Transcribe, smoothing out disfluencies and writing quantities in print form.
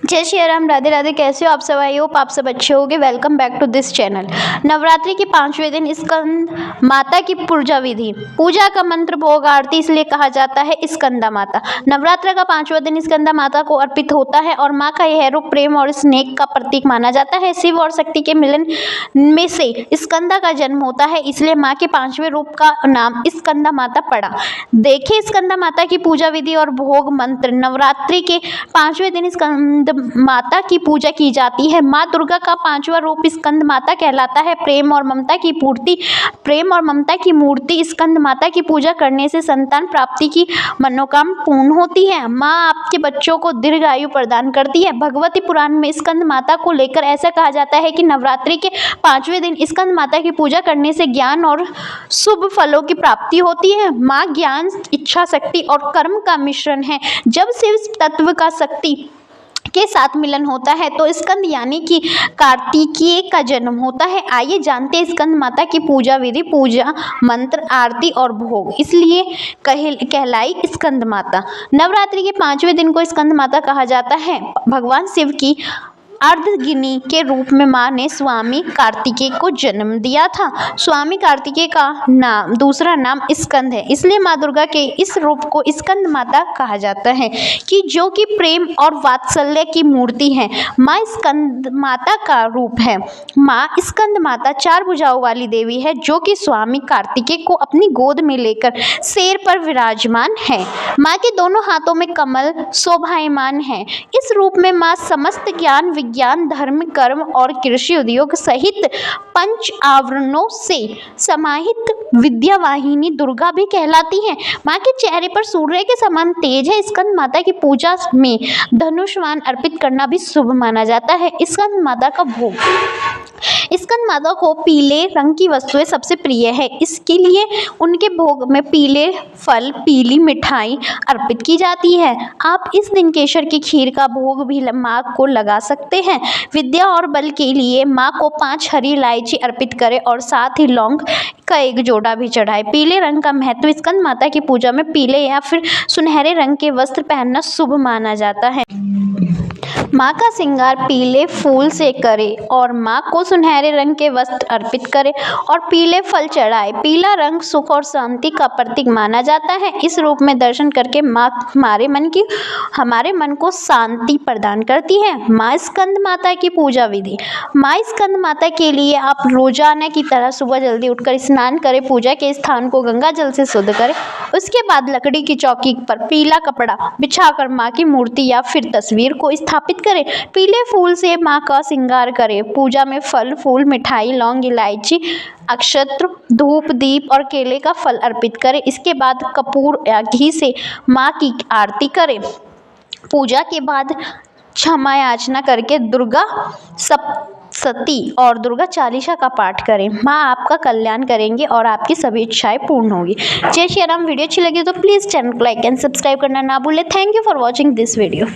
जय श्री राम, राधे राधे। कैसे हो आप सब? आई होप आप सब अच्छे होंगे। Welcome back to this channel. Navratri के 5वें दिन स्कंद माता की पूजा विधि। पूजा का मंत्र भोग आरती इसलिए कहा जाता है स्कंदा माता। नवरात्र का 5वां दिन स्कंदा माता को अर्पित होता है और माँ का यह रूप प्रेम और स्नेह का प्रतीक माना जाता है। शिव और शक्ति के मिलन में से स्कंदा का जन्म होता है, इसलिए माँ के 5वें रूप का नाम स्कंदा माता पड़ा। देखिए स्कंदा माता की पूजा विधि और भोग मंत्र। नवरात्रि के 5वें दिन स्कंद माता की पूजा की जाती है। माँ दुर्गा का 5वां रूप स्कंद माता कहलाता है। प्रेम और ममता की मूर्ति स्कंद माता की पूजा करने से संतान प्राप्ति की मनोकामना पूर्ण होती है। माँ आपके बच्चों को दीर्घायु प्रदान करती है। भगवती पुराण में स्कंद माता को लेकर ऐसा कहा जाता है कि नवरात्रि के 5वें दिन स्कंद माता की पूजा करने से ज्ञान और शुभ फलों की प्राप्ति होती है। माँ ज्ञान, इच्छा शक्ति और कर्म का मिश्रण है। जब शिव तत्व का शक्ति के साथ मिलन होता है तो स्कंद यानी कि कार्तिकेय का जन्म होता है। आइए जानते हैं स्कंद माता की पूजा विधि, पूजा मंत्र, आरती और भोग इसलिए कहलाई स्कंद माता। नवरात्रि के 5वें दिन को स्कंद माता कहा जाता है। भगवान शिव की अर्धगिनी के रूप में माँ ने स्वामी कार्तिकेय को जन्म दिया था। स्वामी कार्तिकेय का दूसरा नाम स्कंद है, इसलिए माँ दुर्गा के इस रूप को स्कंद माता कहा जाता है कि जो कि प्रेम और वात्सल्य की मूर्ति है। माँ स्कंद माता का रूप है। माँ स्कंद माता 4 भुजाओं वाली देवी है जो कि स्वामी कार्तिकेय को अपनी गोद में लेकर शेर पर विराजमान है। माँ के दोनों हाथों में कमल शोभायमान है। इस रूप में माँ समस्त ज्ञान, विज्ञान, धर्म, कर्म और कृषि उद्योग सहित 5 आवरणों से समाहित विद्यावाहिनी दुर्गा भी कहलाती है। माँ के चेहरे पर सूर्य के समान तेज है। स्कंद माता की पूजा में धनुष्वान अर्पित करना भी शुभ माना जाता है। स्कंद माता का भोग। स्कंद माता को पीले रंग की वस्तुएं सबसे प्रिय है, इसके लिए उनके भोग में पीले फल, पीली मिठाई अर्पित की जाती है। आप इस दिन केसर की खीर का भोग भी माँ को लगा सकते हैं। विद्या और बल के लिए माँ को 5 हरी इलायची अर्पित करें और साथ ही लौंग का एक जोड़ा भी चढ़ाए। पीले रंग का महत्व। स्कंद माता की पूजा में पीले या फिर सुनहरे रंग के वस्त्र पहनना शुभ माना जाता है। माँ का श्रृंगार पीले फूल से करें और माँ को सुनहरे रंग के वस्त्र अर्पित करें और पीले फल चढ़ाएं। पीला रंग सुख और शांति का प्रतीक माना जाता है। इस रूप में दर्शन करके माँ हमारे मन को शांति प्रदान करती है। माँ स्कंद माता की पूजा विधि। माँ स्कंद माता के लिए आप रोजाना की तरह सुबह जल्दी उठकर स्नान करें। पूजा के स्थान को गंगा जल से शुद्ध करें। उसके बाद लकड़ी की चौकी पर पीला कपड़ा बिछाकर माँ की मूर्ति या फिर तस्वीर को स्थापित करें। पीले फूल से माँ का श्रृंगार करें। पूजा में फल, फूल, मिठाई, लौंग, इलायची, अक्षत्र, धूप, दीप और केले का फल अर्पित करें। इसके बाद कपूर या घी से माँ की आरती करें। पूजा के बाद क्षमा याचना करके दुर्गा सप्तशती और दुर्गा चालीसा का पाठ करें। माँ आपका कल्याण करेंगे और आपकी सभी इच्छाएं पूर्ण होंगी। जय श्री राम। वीडियो अच्छी लगी तो प्लीज़ चैनल को लाइक एंड सब्सक्राइब करना ना भूलें। Thank you for watching this video.